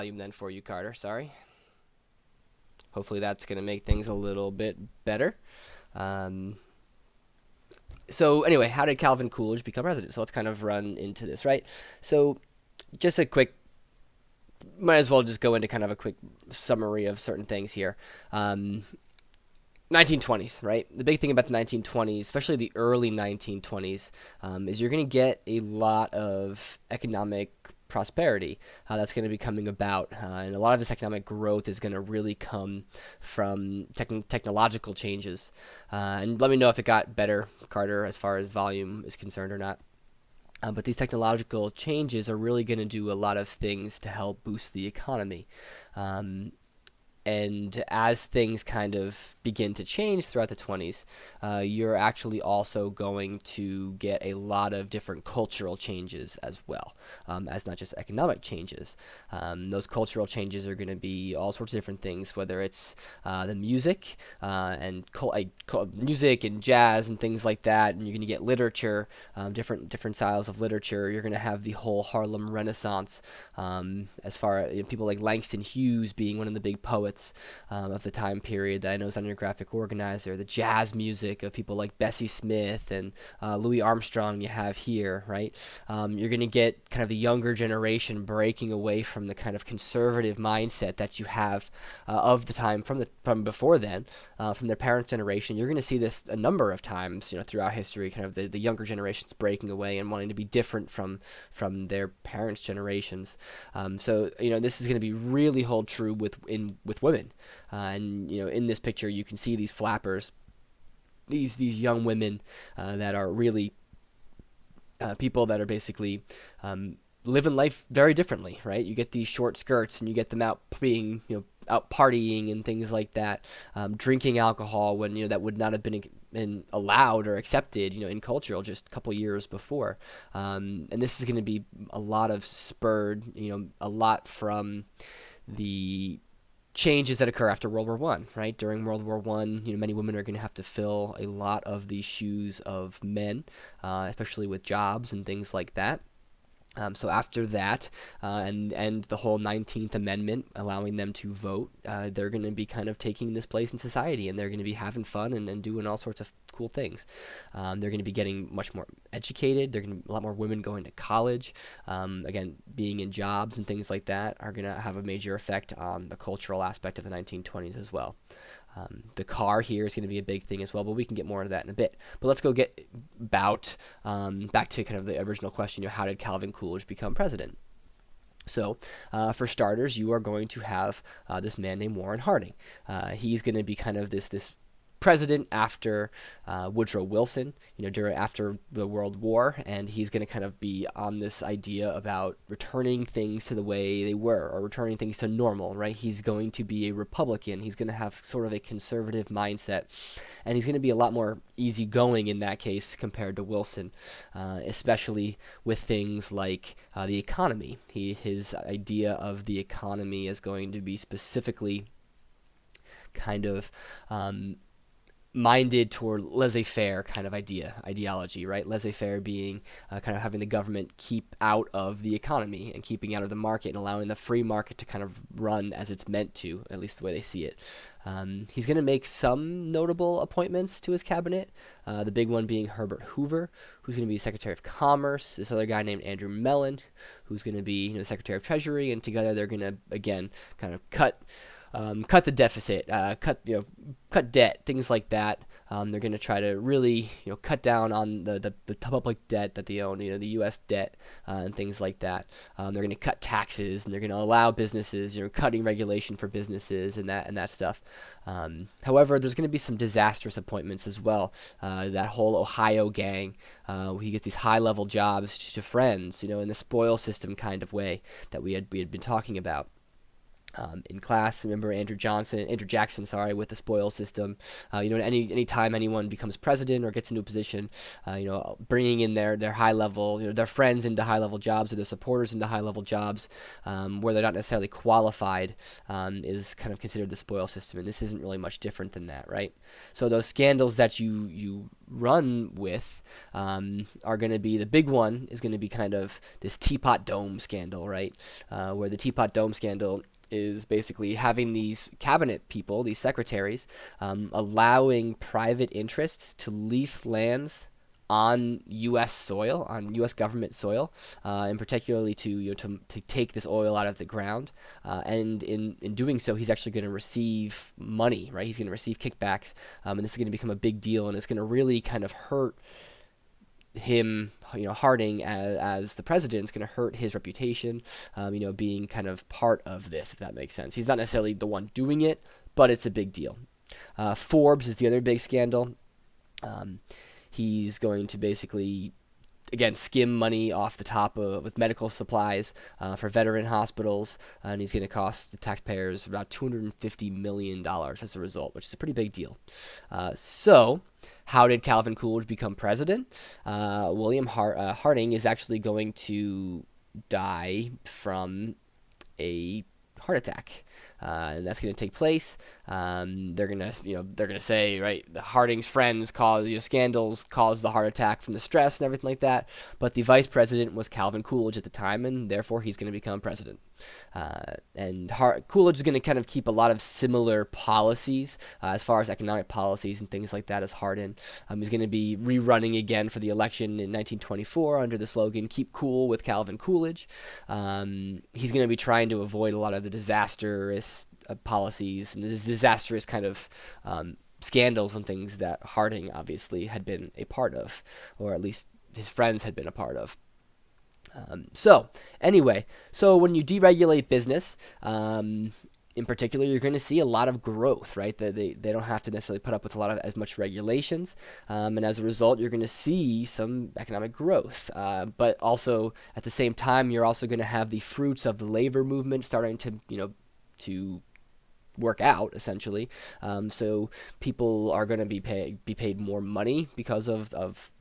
volume then for you, Carter. Sorry. Hopefully that's going to make things a little bit better. Um, so anyway, how did Calvin Coolidge become president? So let's kind of run into this, right? So just a quick, might as well just go into kind of a quick summary of certain things here. 1920s, right? The big thing about the 1920s, especially the early 1920s, is you're going to get a lot of economic prosperity that's going to be coming about. And a lot of this economic growth is going to really come from technological changes. And let me know if it got better, Carter, as far as volume is concerned or not. But these technological changes are really going to do a lot of things to help boost the economy. And as things kind of begin to change throughout the 20s, you're actually also going to get a lot of different cultural changes as well, as not just economic changes. Those cultural changes are going to be all sorts of different things, whether it's the music and music and jazz and things like that. And you're going to get literature, different styles of literature. You're going to have the whole Harlem Renaissance, as far as people like Langston Hughes being one of the big poets of the time period that I know is on your graphic organizer, the jazz music of people like Bessie Smith and Louis Armstrong you have here, right? You're going to get kind of the younger generation breaking away from the kind of conservative mindset that you have of the time from before then, from their parents' generation. You're going to see this a number of times, throughout history, kind of the younger generations breaking away and wanting to be different from their parents' generations. So this is going to be really hold true with women, and in this picture you can see these flappers, these young women that are really people that are basically living life very differently, right? You get these short skirts and you get them out being out partying and things like that, drinking alcohol when that would not have been allowed or accepted in culture just a couple years before, and this is going to be a lot of spurred a lot from the changes that occur after World War One, right? During World War One, many women are going to have to fill a lot of the shoes of men, especially with jobs and things like that. So after that, and the whole 19th Amendment allowing them to vote, they're going to be kind of taking this place in society, and they're going to be having fun and doing all sorts of cool things. They're going to be getting much more educated. They're going to be a lot more women going to college. Again, being in jobs and things like that are going to have a major effect on the cultural aspect of the 1920s as well. The car here is going to be a big thing as well, but we can get more into that in a bit. But let's go get back to kind of the original question, how did Calvin Coolidge become president? So, for starters, you are going to have this man named Warren Harding. He's going to be kind of this president after Woodrow Wilson, after the World War, and he's going to kind of be on this idea about returning things to the way they were, or returning things to normal, right? He's going to be a Republican. He's going to have sort of a conservative mindset, and he's going to be a lot more easygoing in that case compared to Wilson, especially with things like the economy. His idea of the economy is going to be specifically kind of minded toward laissez-faire kind of ideology, right? Laissez-faire being kind of having the government keep out of the economy and keeping out of the market and allowing the free market to kind of run as it's meant to, at least the way they see it. He's going to make some notable appointments to his cabinet, the big one being Herbert Hoover, who's going to be Secretary of Commerce, this other guy named Andrew Mellon, who's going to be Secretary of Treasury, and together they're going to, again, kind of cut the deficit, cut debt, things like that. They're going to try to really, cut down on the public debt that they own, the U.S. debt and things like that. They're going to cut taxes, and they're going to allow businesses, cutting regulation for businesses and that stuff. However, there's going to be some disastrous appointments as well. That whole Ohio gang, he gets these high-level jobs to friends, in the spoil system kind of way that we had been talking about. In class, remember Andrew Jackson, sorry, with the spoils system. Any time anyone becomes president or gets into a position, bringing in their high level, their friends into high level jobs or their supporters into high level jobs, where they're not necessarily qualified, is kind of considered the spoil system. And this isn't really much different than that, right? So those scandals that you run with are going to be, the big one is going to be kind of this Teapot Dome scandal, right? Where the Teapot Dome scandal is basically having these cabinet people, these secretaries, allowing private interests to lease lands on U.S. soil, on U.S. government soil, and particularly to take this oil out of the ground. And in doing so, he's actually going to receive money, right? He's going to receive kickbacks, and this is going to become a big deal, and it's going to really kind of hurt him, Harding as the president is going to hurt his reputation, being kind of part of this, if that makes sense. He's not necessarily the one doing it, but it's a big deal. Forbes is the other big scandal. He's going to basically, again, skim money off the top with medical supplies for veteran hospitals, and he's going to cost the taxpayers about $250 million as a result, which is a pretty big deal. So how did Calvin Coolidge become president? William Harding is actually going to die from a heart attack, and that's going to take place. They're gonna say, right, Harding's friends caused scandals caused the heart attack from the stress and everything like that. But the vice president was Calvin Coolidge at the time, and therefore he's going to become president. And Coolidge is going to kind of keep a lot of similar policies as far as economic policies and things like that as Harding. He's going to be rerunning again for the election in 1924 under the slogan "Keep Cool with Calvin Coolidge." He's going to be trying to avoid a lot of the disastrous policies and the disastrous kind of scandals and things that Harding obviously had been a part of, or at least his friends had been a part of. So when you deregulate business, in particular, you're going to see a lot of growth, right? They don't have to necessarily put up with as much regulations, and as a result, you're going to see some economic growth. But also, at the same time, you're also going to have the fruits of the labor movement starting to work out, essentially. So people are going to be paid more money because of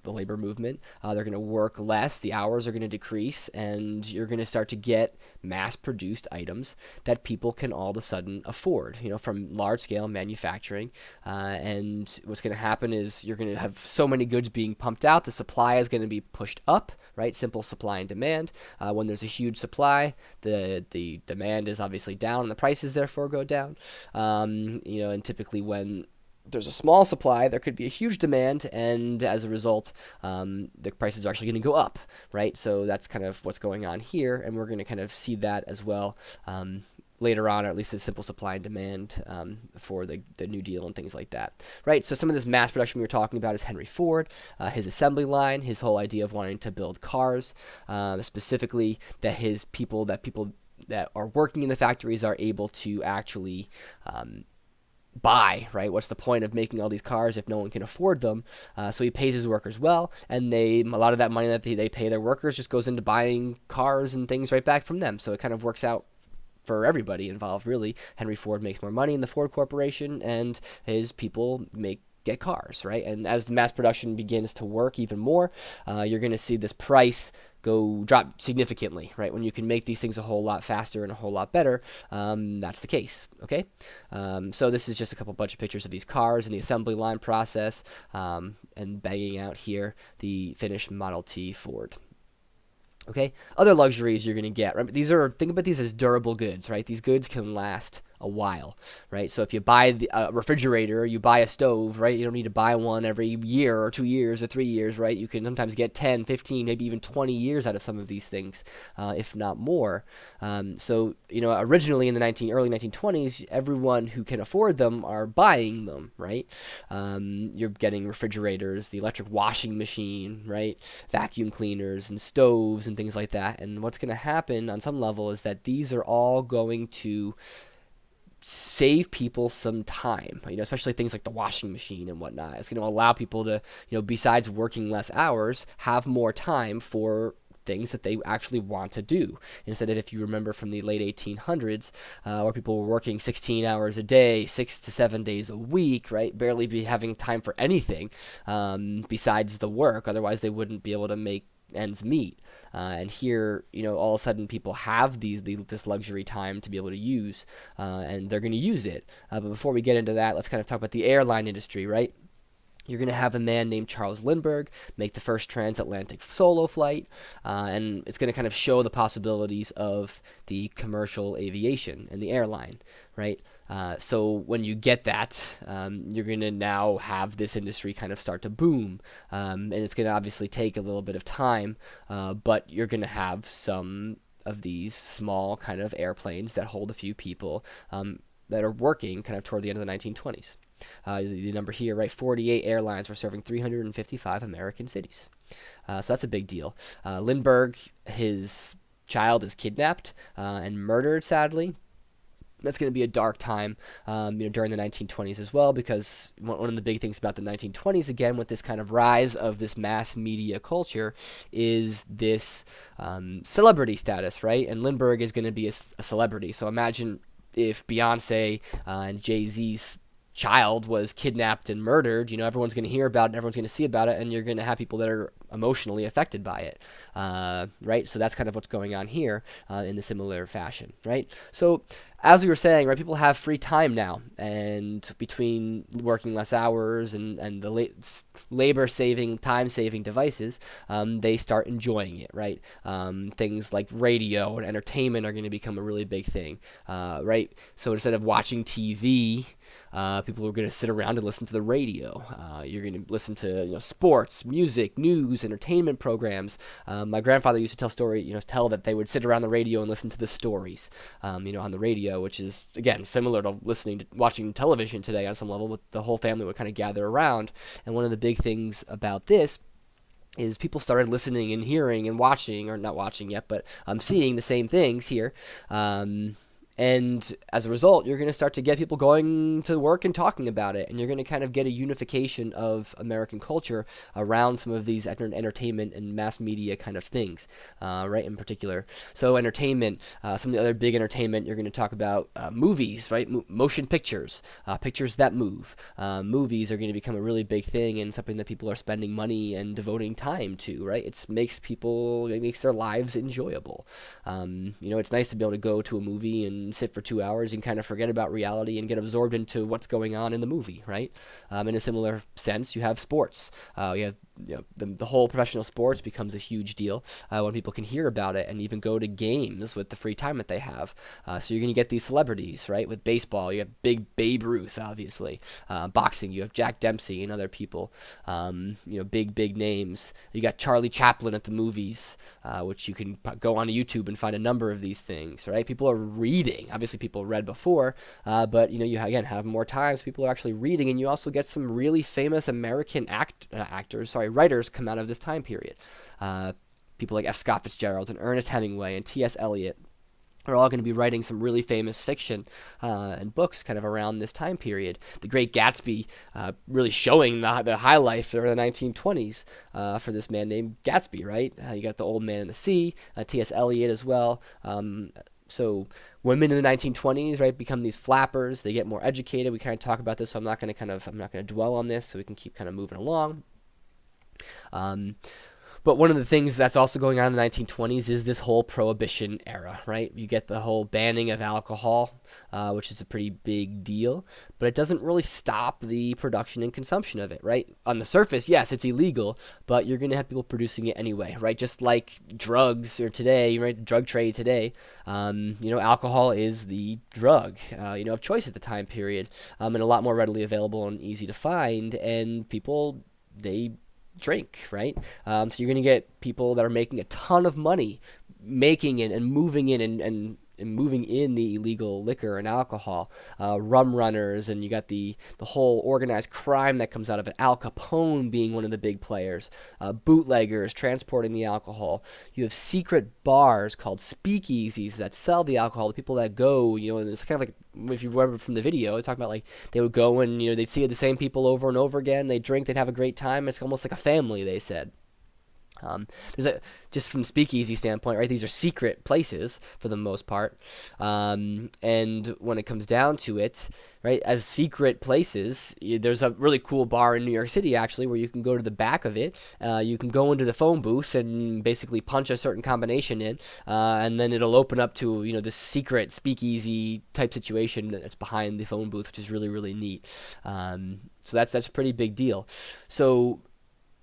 the labor movement. They're going to work less, the hours are going to decrease, and you're going to start to get mass-produced items that people can all of a sudden afford, from large-scale manufacturing. And what's going to happen is you're going to have so many goods being pumped out, the supply is going to be pushed up, right? Simple supply and demand. When there's a huge supply, the demand is obviously down, and the prices therefore go down. And typically when there's a small supply, there could be a huge demand, and as a result, the prices are actually going to go up, right? So that's kind of what's going on here, and we're going to kind of see that as well later on, or at least the simple supply and demand for the New Deal and things like that, right? So some of this mass production we were talking about is Henry Ford, his assembly line, his whole idea of wanting to build cars, specifically that people that are working in the factories are able to actually buy, right? What's the point of making all these cars if no one can afford them? So he pays his workers well, and a lot of that money that they pay their workers just goes into buying cars and things right back from them. So it kind of works out for everybody involved, really. Henry Ford makes more money in the Ford Corporation, and his people get cars, right? And as the mass production begins to work even more, you're going to see this price drop significantly, right? When you can make these things a whole lot faster and a whole lot better, that's the case, okay? So this is just a bunch of pictures of these cars and the assembly line process, and banging out here the finished Model T Ford. Okay, other luxuries you're going to get, right? Think about these as durable goods, right? These goods can last a while, right? So if you buy a refrigerator, you buy a stove, right? You don't need to buy one every year or 2 years or 3 years, right? You can sometimes get 10, 15, maybe even 20 years out of some of these things, if not more. So, originally in the early 1920s, everyone who can afford them are buying them, right? You're getting refrigerators, the electric washing machine, right? Vacuum cleaners and stoves and things like that. And what's going to happen on some level is that these are all going to save people some time, especially things like the washing machine and whatnot. It's going to allow people to, besides working less hours, have more time for things that they actually want to do. Instead of, if you remember from the late 1800s, where people were working 16 hours a day, 6 to 7 days a week, right? Barely be having time for anything besides the work. Otherwise, they wouldn't be able to make ends meet. And here, all of a sudden people have this luxury time to be able to use, and they're going to use it. But before we get into that, let's kind of talk about the airline industry, right? You're going to have a man named Charles Lindbergh make the first transatlantic solo flight, and it's going to kind of show the possibilities of the commercial aviation and the airline, right? So when you get that, you're going to now have this industry kind of start to boom, and it's going to obviously take a little bit of time, but you're going to have some of these small kind of airplanes that hold a few people that are working kind of toward the end of the 1920s. The number here, right, 48 airlines were serving 355 American cities. So that's a big deal. Lindbergh, his child is kidnapped and murdered, sadly. That's going to be a dark time, during the 1920s as well, because one of the big things about the 1920s, again, with this kind of rise of this mass media culture, is this celebrity status, right? And Lindbergh is going to be a celebrity. So imagine if Beyonce and Jay-Z's child was kidnapped and murdered. Everyone's going to hear about it, everyone's going to see about it, and you're going to have people that are emotionally affected by it, right? So that's kind of what's going on here in a similar fashion, right? So as we were saying, right, people have free time now, and between working less hours and the labor-saving, time-saving devices, they start enjoying it, right? Things like radio and entertainment are going to become a really big thing, right? So instead of watching TV, people are going to sit around and listen to the radio. You're going to listen to sports, music, news, entertainment programs. My grandfather used to tell that they would sit around the radio and listen to the stories, on the radio, which is, again, similar to watching television today on some level, but the whole family would kind of gather around. And one of the big things about this is people started listening and hearing and watching, or not watching yet, but seeing the same things here. And as a result, you're going to start to get people going to work and talking about it. And you're going to kind of get a unification of American culture around some of these entertainment and mass media kind of things, right, in particular. So entertainment, some of the other big entertainment, you're going to talk about movies, right, motion pictures, pictures that move. Movies are going to become a really big thing and something that people are spending money and devoting time to, right? It makes their lives enjoyable. It's nice to be able to go to a movie and sit for 2 hours and kind of forget about reality and get absorbed into what's going on in the movie, right? In a similar sense, you have sports. You have the whole professional sports becomes a huge deal when people can hear about it and even go to games with the free time that they have. So you're going to get these celebrities, right? With baseball, you have big Babe Ruth, obviously. Boxing, you have Jack Dempsey and other people. Big names. You got Charlie Chaplin at the movies, which you can go on YouTube and find a number of these things, right? People are reading. Obviously, people read before, but you again have more time, so people are actually reading, and you also get some really famous American writers come out of this time period. People like F. Scott Fitzgerald and Ernest Hemingway and T.S. Eliot are all going to be writing some really famous fiction and books kind of around this time period. The Great Gatsby really showing the high life of the 1920s for this man named Gatsby, right? You got The Old Man and the Sea, T.S. Eliot as well. So women in the 1920s, right, become these flappers. They get more educated. We kind of talk about this, so I'm not going to dwell on this, so we can keep kind of moving along. But one of the things that's also going on in the 1920s is this whole Prohibition era, right? You get the whole banning of alcohol, which is a pretty big deal, but it doesn't really stop the production and consumption of it, right? On the surface, yes, it's illegal, but you're going to have people producing it anyway, right? Just like drugs or today, right? The drug trade today, alcohol is the drug, of choice at the time period, and a lot more readily available and easy to find, and people, they drink, right? So you're going to get people that are making a ton of money making it and moving in and moving in the illegal liquor and alcohol, rum runners, and you got the whole organized crime that comes out of it. Al Capone being one of the big players, bootleggers transporting the alcohol. You have secret bars called speakeasies that sell the alcohol. The people that go, and it's kind of like, if you remember from the video, they talk about like they would go and they'd see the same people over and over again. They'd drink, they'd have a great time. It's almost like a family, they said. There's a just from speakeasy standpoint, right? These are secret places for the most part, and when it comes down to it, right, as secret places, there's a really cool bar in New York City actually where you can go to the back of it. You can go into the phone booth and basically punch a certain combination in, and then it'll open up to this secret speakeasy type situation that's behind the phone booth, which is really really neat. So that's a pretty big deal. So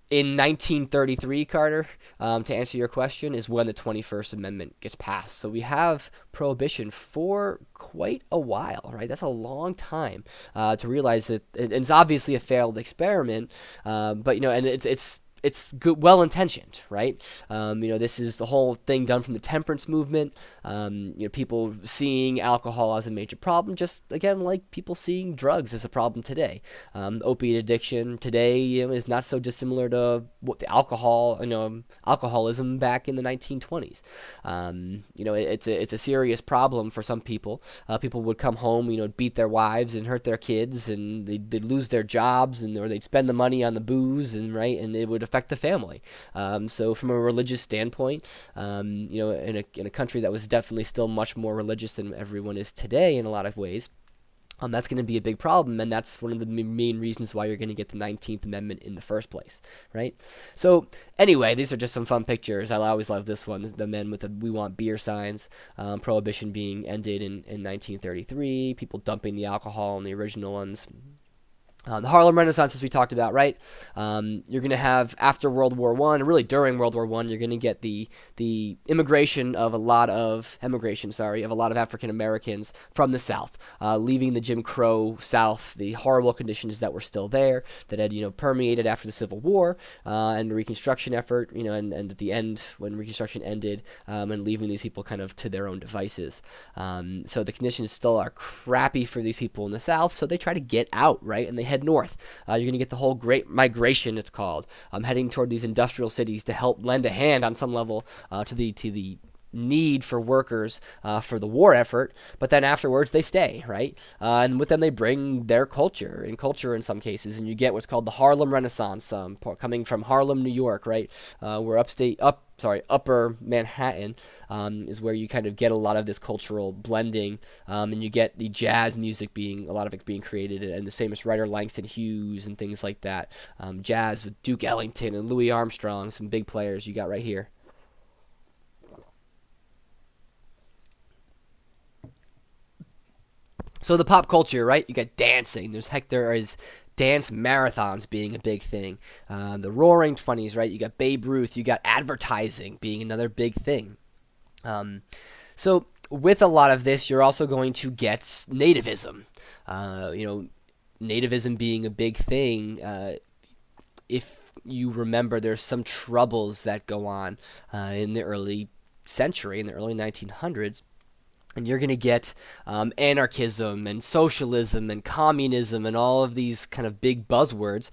in 1933, Carter, to answer your question, is when the 21st Amendment gets passed. So we have prohibition for quite a while, right? That's a long time to realize that, and it's obviously a failed experiment, but and it's good, well-intentioned, right? This is the whole thing done from the temperance movement. People seeing alcohol as a major problem, just again like people seeing drugs as a problem today. Opiate addiction today, is not so dissimilar to what the alcoholism back in the 1920s. It's a serious problem for some people. People would come home, beat their wives and hurt their kids, and they'd lose their jobs, or they'd spend the money on the booze, and it would affect the family. So from a religious standpoint, in a country that was definitely still much more religious than everyone is today in a lot of ways, that's going to be a big problem, and that's one of the main reasons why you're going to get the 19th Amendment in the first place, right? So anyway, these are just some fun pictures. I always love this one, the men with the "We Want Beer" signs, Prohibition being ended in 1933, people dumping the alcohol in the original ones. The Harlem Renaissance, as we talked about, right? You're going to have, after World War I, and really during World War I, you're going to get the emigration of a lot of African Americans from the South, leaving the Jim Crow South, the horrible conditions that were still there, that had permeated after the Civil War, and the Reconstruction effort, and at the end, when Reconstruction ended, and leaving these people kind of to their own devices. So the conditions still are crappy for these people in the South, so they try to get out, right? And they head north. You're going to get the whole Great Migration, it's called, heading toward these industrial cities to help lend a hand on some level to the need for workers for the war effort, but then afterwards they stay, right? And with them they bring their culture in some cases, and you get what's called the Harlem Renaissance, coming from Harlem, New York, right? Where Upper Manhattan is where you kind of get a lot of this cultural blending, and you get the jazz music a lot of it being created, and this famous writer Langston Hughes and things like that. Jazz with Duke Ellington and Louis Armstrong, some big players you got right here. So the pop culture, right? You got dancing. There is dance marathons being a big thing. The Roaring Twenties, right? You got Babe Ruth. You got advertising being another big thing. So with a lot of this, you're also going to get nativism. Nativism being a big thing. If you remember, there's some troubles that go on in the early century, in the early 1900s. And you're going to get anarchism and socialism and communism and all of these kind of big buzzwords.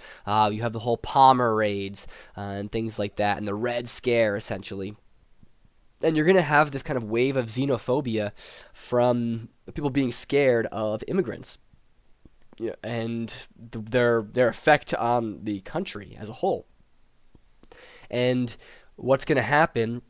You have the whole Palmer raids and things like that, and the Red Scare, essentially. And you're going to have this kind of wave of xenophobia from people being scared of immigrants, and their effect on the country as a whole. And what's going to happen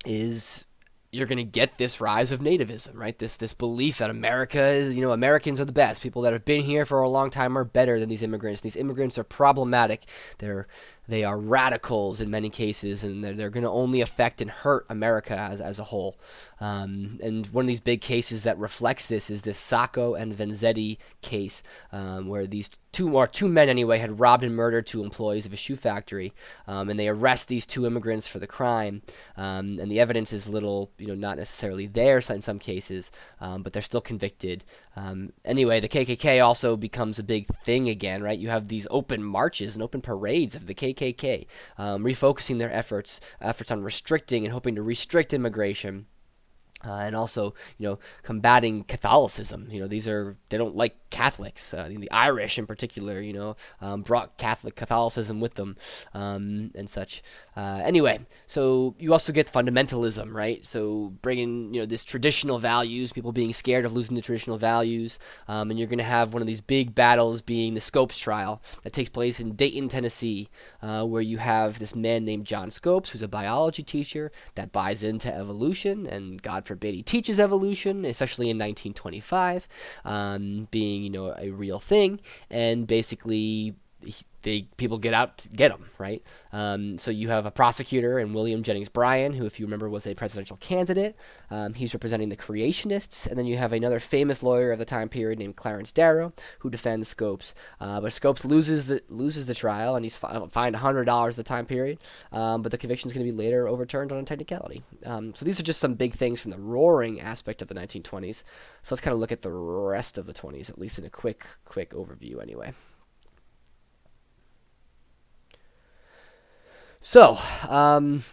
is you're going to get this rise of nativism, right? This belief that America is, Americans are the best. People that have been here for a long time are better than these immigrants. These immigrants are problematic. They are radicals in many cases, and they're going to only affect and hurt America as a whole. And one of these big cases that reflects this is this Sacco and Vanzetti case, where these two men anyway had robbed and murdered two employees of a shoe factory, and they arrest these two immigrants for the crime, and the evidence is not necessarily there in some cases, but they're still convicted. Anyway, the KKK also becomes a big thing again, right? You have these open marches and open parades of the KKK, refocusing their efforts on restricting and hoping to restrict immigration. And also, combating Catholicism. They don't like Catholics. The Irish, in particular, brought Catholicism with them, and such. Anyway, so you also get fundamentalism, right? So bringing, this traditional values, people being scared of losing the traditional values, and you're going to have one of these big battles being the Scopes trial that takes place in Dayton, Tennessee, where you have this man named John Scopes, who's a biology teacher that buys into evolution, and God forbid he teaches evolution, especially in 1925, being a real thing, and basically people get out to get him, right? So you have a prosecutor in William Jennings Bryan, who, if you remember, was a presidential candidate. He's representing the creationists, and then you have another famous lawyer of the time period named Clarence Darrow, who defends Scopes. But Scopes loses the trial, and he's fined $100 at the time period. But the conviction is going to be later overturned on a technicality. So these are just some big things from the roaring aspect of the 1920s. So let's kind of look at the rest of the 20s, at least in a quick overview, anyway. So,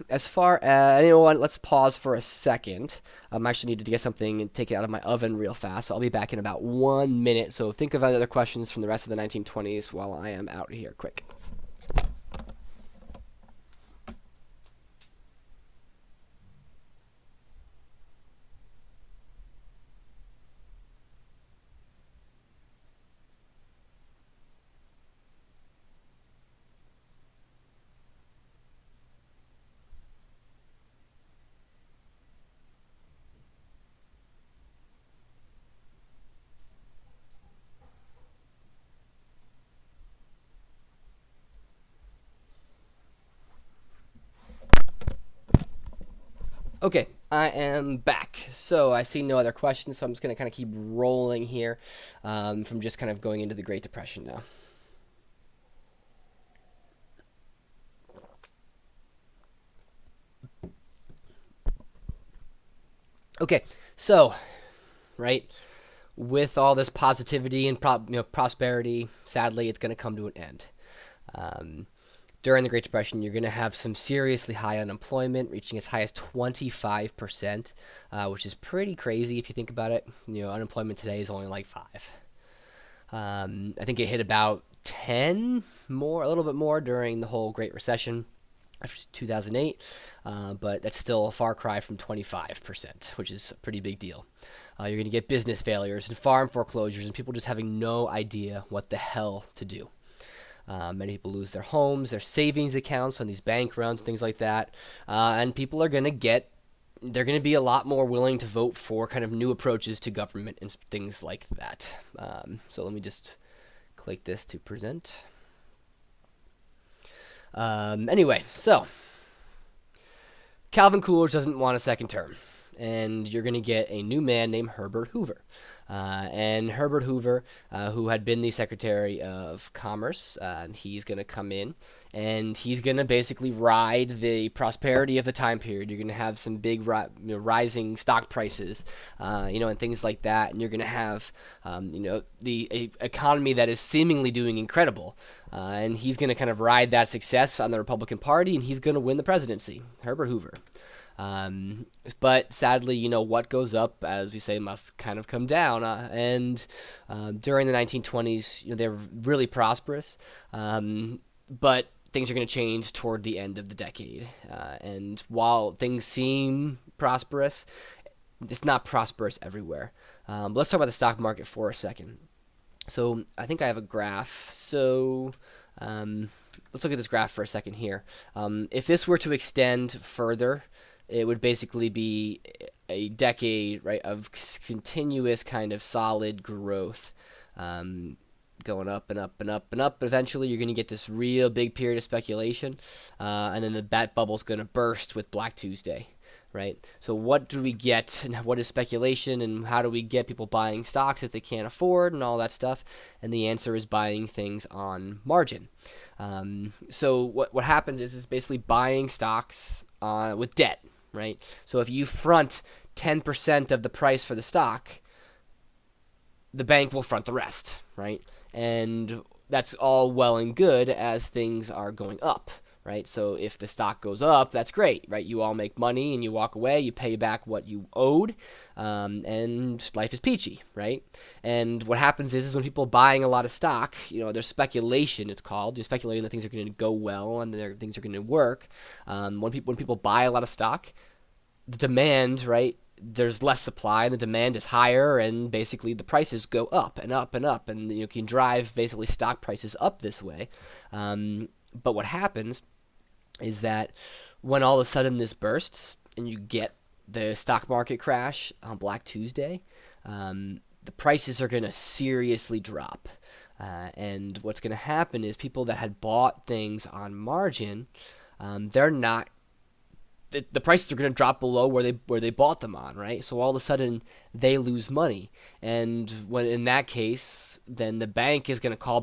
as far as anyone, let's pause for a second. I actually need to get something and take it out of my oven real fast, so I'll be back in about 1 minute. So think of other questions from the rest of the 1920s while I am out here quick. Okay, I am back. So I see no other questions, so I'm just going to kind of keep rolling here, from just kind of going into the Great Depression now. Okay, so, right, with all this positivity and prosperity, sadly, it's going to come to an end. During the Great Depression, you're going to have some seriously high unemployment, reaching as high as 25%, which is pretty crazy if you think about it. Unemployment today is only like 5. I think it hit about 10 more, a little bit more during the whole Great Recession after 2008, but that's still a far cry from 25%, which is a pretty big deal. You're going to get business failures and farm foreclosures and people just having no idea what the hell to do. Many people lose their homes, their savings accounts on these bank runs, things like that. And people are going to they're going to be a lot more willing to vote for kind of new approaches to government and things like that. So let me just click this to present. Anyway, so Calvin Coolidge doesn't want a second term. And you're going to get a new man named Herbert Hoover. And Herbert Hoover, who had been the Secretary of Commerce, he's going to come in and he's going to basically ride the prosperity of the time period. You're going to have some big rising stock prices, and things like that. And you're going to have, the economy that is seemingly doing incredible. And he's going to kind of ride that success on the Republican Party, and he's going to win the presidency, Herbert Hoover. But sadly, what goes up, as we say, must kind of come down. And during the 1920s, they're really prosperous. But things are going to change toward the end of the decade. And while things seem prosperous, it's not prosperous everywhere. But let's talk about the stock market for a second. So I think I have a graph. So let's look at this graph for a second here. If this were to extend further, it would basically be a decade, right, of continuous kind of solid growth, going up and up and up and up. But eventually, you're going to get this real big period of speculation, and then that bubble's going to burst with Black Tuesday, right? So what do we get, and what is speculation, and how do we get people buying stocks that they can't afford, and all that stuff? And the answer is buying things on margin. So what happens is basically buying stocks with debt. Right? So if you front 10% of the price for the stock, the bank will front the rest, right? And that's all well and good as things are going up, right? So if the stock goes up, that's great, right? You all make money and you walk away, you pay back what you owed, and life is peachy, right? And what happens is when people are buying a lot of stock, there's speculation, it's called. You're speculating that things are going to go well and that things are going to work. When people buy a lot of stock, the demand, right? There's less supply and the demand is higher, and basically the prices go up and up and up, and you can drive basically stock prices up this way. But what happens is that when all of a sudden this bursts and you get the stock market crash on Black Tuesday, the prices are going to seriously drop. And what's going to happen is people that had bought things on margin, they're not. The prices are going to drop below where they bought them on, right? So all of a sudden they lose money, and when in that case, then the bank is going to call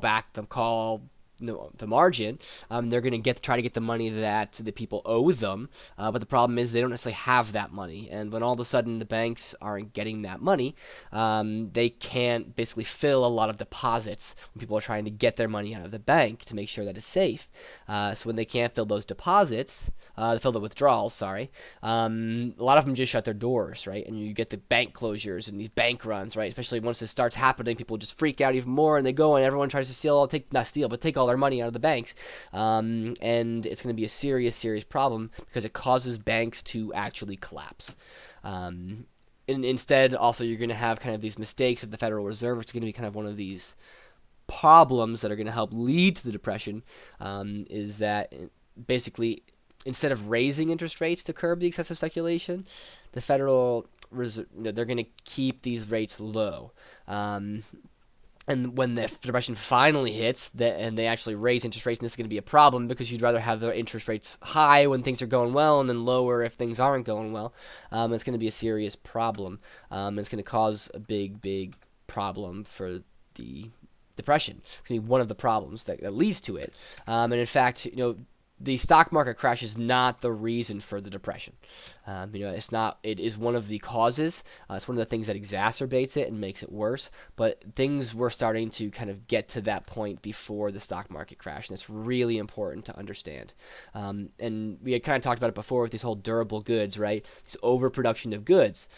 the margin. They're going to try to get the money that the people owe them, but the problem is they don't necessarily have that money, and when all of a sudden the banks aren't getting that money, they can't basically fill a lot of deposits when people are trying to get their money out of the bank to make sure that it's safe. So when they can't fill those deposits, fill the withdrawals, sorry, a lot of them just shut their doors, right? And you get the bank closures and these bank runs, right? Especially once this starts happening, people just freak out even more, and they go and everyone tries to take all their money out of the banks, and it's going to be a serious problem because it causes banks to actually collapse. And instead, also, you're going to have kind of these mistakes of the Federal Reserve, which is going to be kind of one of these problems that are going to help lead to the Depression, is that basically instead of raising interest rates to curb the excessive speculation, the Federal Reserve, they're going to keep these rates low. And when the Depression finally hits, and they actually raise interest rates, and this is going to be a problem because you'd rather have the interest rates high when things are going well and then lower if things aren't going well. It's going to be a serious problem. It's going to cause a big problem for the Depression. It's going to be one of the problems that leads to it. And in fact, the stock market crash is not the reason for the Depression. It's not. It is one of the causes. It's one of the things that exacerbates it and makes it worse. But things were starting to kind of get to that point before the stock market crash, and it's really important to understand. And we had kind of talked about it before with these whole durable goods, right? This overproduction of goods.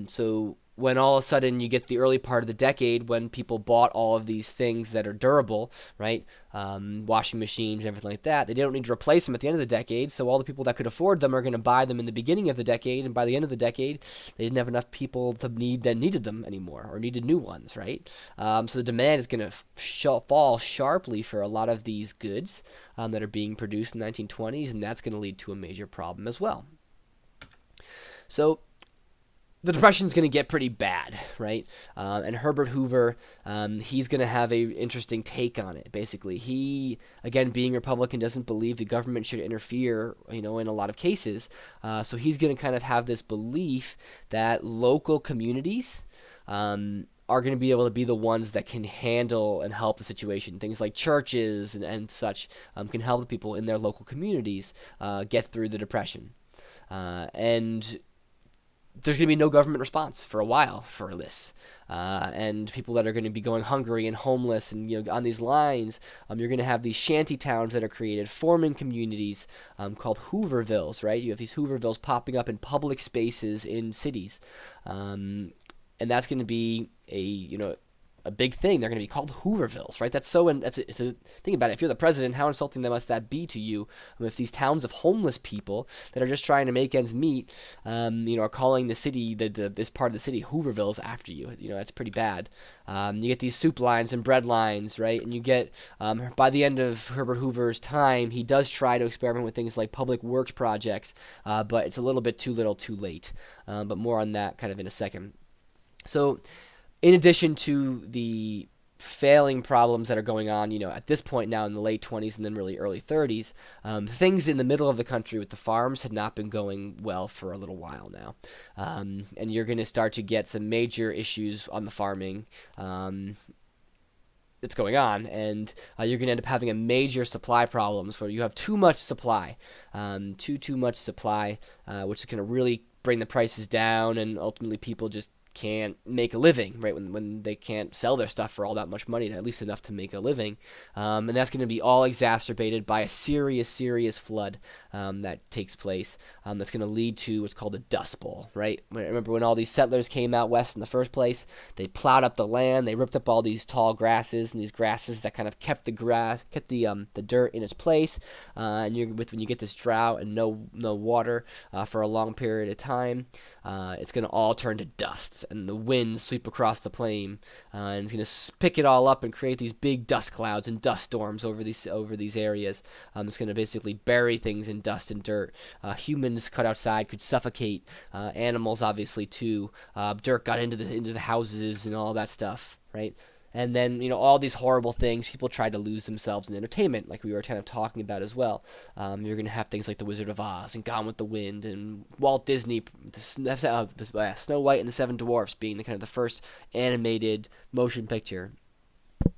So when all of a sudden you get the early part of the decade when people bought all of these things that are durable, right? Washing machines and everything like that, they don't need to replace them at the end of the decade, so all the people that could afford them are going to buy them in the beginning of the decade, and by the end of the decade, they didn't have enough people that needed them anymore, or needed new ones, right? So the demand is going to fall sharply for a lot of these goods that are being produced in the 1920s, and that's going to lead to a major problem as well. So the Depression is going to get pretty bad, right? And Herbert Hoover, he's going to have a interesting take on it. Basically, he, again, being Republican, doesn't believe the government should interfere, in a lot of cases. So he's going to kind of have this belief that local communities are going to be able to be the ones that can handle and help the situation. Things like churches and such can help the people in their local communities get through the Depression. And there's going to be no government response for a while for this. And people that are going to be going hungry and homeless and on these lines, you're going to have these shanty towns that are created, forming communities called Hoovervilles, right? You have these Hoovervilles popping up in public spaces in cities. And that's going to be a big thing. They're going to be called Hoovervilles, right? Think about it. If you're the president, how insulting must that be to you? If these towns of homeless people that are just trying to make ends meet, are calling the city, this part of the city, Hoovervilles after you. That's pretty bad. You get these soup lines and bread lines, right? And you get, by the end of Herbert Hoover's time, he does try to experiment with things like public works projects, but it's a little bit too little, too late. But more on that kind of in a second. So, in addition to the failing problems that are going on, at this point now in the late 20s and then really early 30s, things in the middle of the country with the farms had not been going well for a little while now. And you're going to start to get some major issues on the farming that's going on, and you're going to end up having a major supply problems where you have too much supply, too much supply, which is going to really bring the prices down, and ultimately people just can't make a living, right? When they can't sell their stuff for all that much money, at least enough to make a living. And that's going to be all exacerbated by a serious flood that takes place. That's going to lead to what's called a Dust Bowl, right? Remember when all these settlers came out west in the first place? They plowed up the land, they ripped up all these tall grasses, and these grasses that kind of kept the dirt in its place. And when you get this drought and no water for a long period of time, it's going to all turn to dust, and the winds sweep across the plain, and it's going to pick it all up and create these big dust clouds and dust storms over these areas. It's going to basically bury things in dust and dirt. Humans cut outside could suffocate. Animals, obviously, too. Dirt got into the houses and all that stuff, right? And then, all these horrible things, people tried to lose themselves in entertainment, like we were kind of talking about as well. You're going to have things like The Wizard of Oz and Gone with the Wind and Walt Disney, Snow White and the Seven Dwarfs being the first animated motion picture.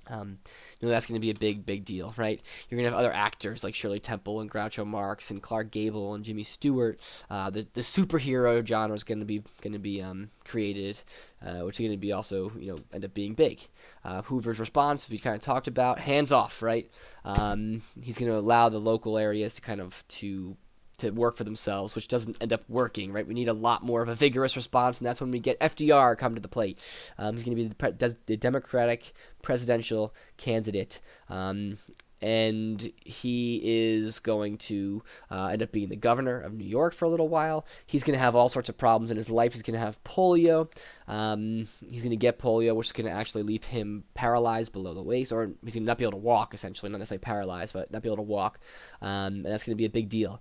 That's going to be a big deal, right? You're going to have other actors like Shirley Temple and Groucho Marx and Clark Gable and Jimmy Stewart. The superhero genre is going to be created, which is going to be also end up being big. Hoover's response, we kind of talked about, hands off, right? He's going to allow the local areas to work for themselves, which doesn't end up working, right? We need a lot more of a vigorous response, and that's when we get FDR come to the plate. He's going to be the Democratic presidential candidate, and he is going to end up being the governor of New York for a little while. He's going to have all sorts of problems in his life. He's going to have polio. He's going to get polio, which is going to actually leave him paralyzed below the waist, or he's going to not be able to walk, essentially, not necessarily paralyzed, but not be able to walk, and that's going to be a big deal.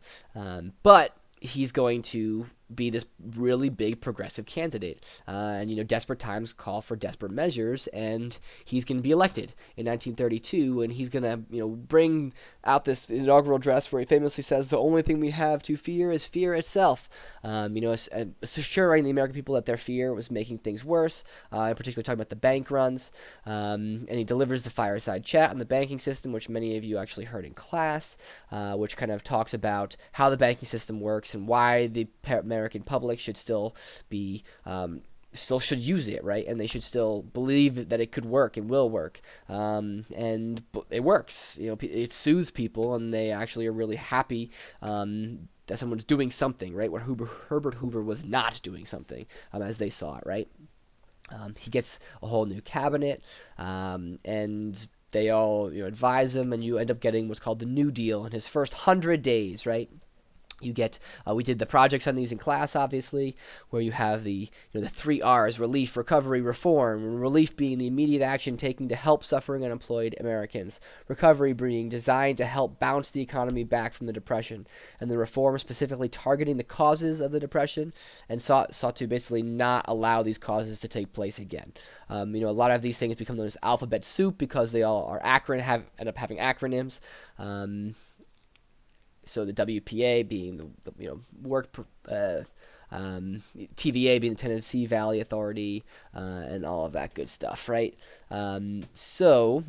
But he's going to be this really big progressive candidate. And desperate times call for desperate measures, and he's going to be elected in 1932, and he's going to, bring out this inaugural address where he famously says, "The only thing we have to fear is fear itself." Assuring the American people that their fear was making things worse, in particular talking about the bank runs, and he delivers the fireside chat on the banking system, which many of you actually heard in class, which kind of talks about how the banking system works and why the American public should still be still should use it, right? And they should still believe that it could work and will work. And it works. It soothes people, and they actually are really happy that someone's doing something, right? Where Herbert Hoover was not doing something, as they saw it, right? He gets a whole new cabinet, and they all advise him, and you end up getting what's called the New Deal in his first 100 days, right? You get, we did the projects on these in class, obviously, where you have the 3 R's: relief, recovery, reform. Relief being the immediate action taken to help suffering unemployed Americans. Recovery being designed to help bounce the economy back from the Depression. And the reform specifically targeting the causes of the Depression and sought to basically not allow these causes to take place again. A lot of these things become known as alphabet soup because they all are end up having acronyms. So the WPA being the TVA being the Tennessee Valley Authority, and all of that good stuff, right? So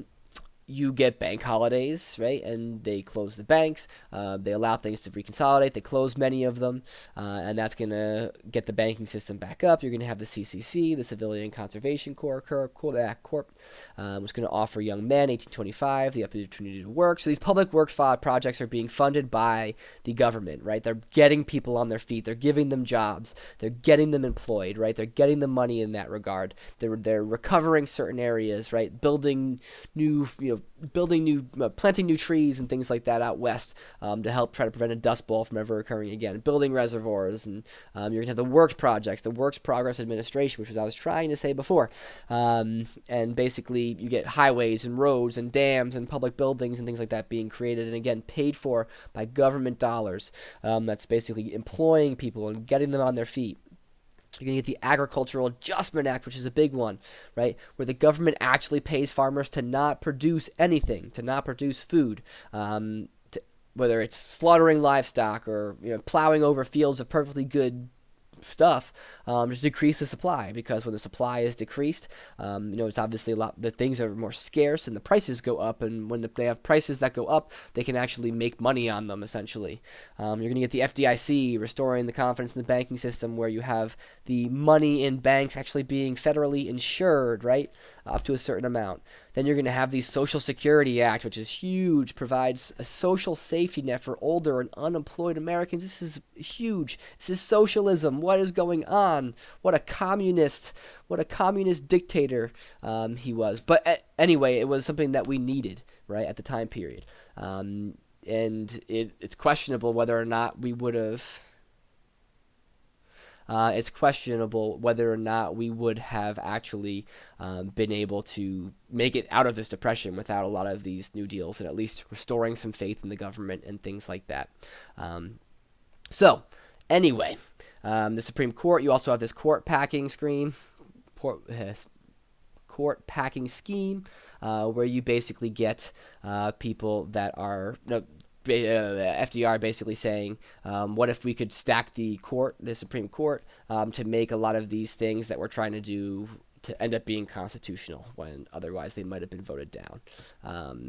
you get bank holidays, right? And they close the banks. They allow things to reconsolidate. They close many of them, and that's going to get the banking system back up. You're going to have the CCC, the Civilian Conservation Corp, which is going to offer young men, 1825, the opportunity to work. So these public works projects are being funded by the government, right? They're getting people on their feet. They're giving them jobs. They're getting them employed, right? They're getting them money in that regard. They're recovering certain areas, right? Building new, planting new trees and things like that out west to help try to prevent a dust bowl from ever occurring again. Building reservoirs, and you're going to have the works projects, the Works Progress Administration, which was I was trying to say before. And basically, you get highways and roads and dams and public buildings and things like that being created, and again, paid for by government dollars. That's basically employing people and getting them on their feet. You're going to get the Agricultural Adjustment Act, which is a big one, right? Where the government actually pays farmers to not produce anything, to not produce food, whether it's slaughtering livestock or plowing over fields of perfectly good stuff to decrease the supply, because when the supply is decreased, it's obviously the things are more scarce and the prices go up, and when they have prices that go up, they can actually make money on them, essentially. You're going to get the FDIC restoring the confidence in the banking system, where you have the money in banks actually being federally insured, right, up to a certain amount. Then you're going to have the Social Security Act, which is huge, provides a social safety net for older and unemployed Americans. This is huge. This is socialism. What is going on? What a communist dictator he was. But anyway, it was something that we needed, right, at the time period. And it's questionable whether or not we would have. It's questionable whether or not we would have actually been able to make it out of this depression without a lot of these New Deals, and at least restoring some faith in the government and things like that. So, anyway, the Supreme Court, you also have this court packing scheme, where you basically get people that are FDR basically saying, what if we could stack the Supreme Court, to make a lot of these things that we're trying to do to end up being constitutional, when otherwise they might have been voted down.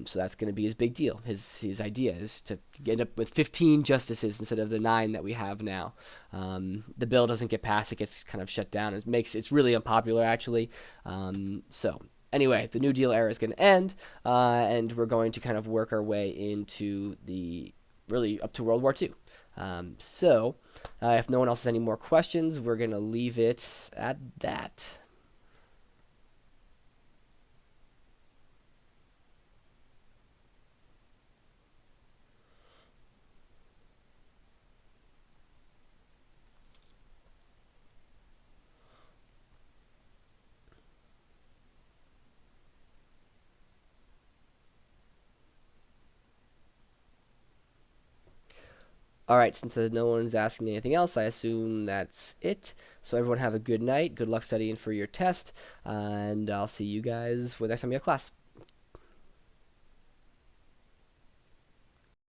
So that's going to be his big deal. His idea is to end up with 15 justices instead of the 9 that we have now. The bill doesn't get passed; it gets kind of shut down. It's really unpopular, actually. So anyway, the New Deal era is going to end, and we're going to kind of work our way into really up to World War II. So if no one else has any more questions, we're going to leave it at that. All right, since no one's asking anything else, I assume that's it. So everyone have a good night. Good luck studying for your test, and I'll see you guys next time you have class.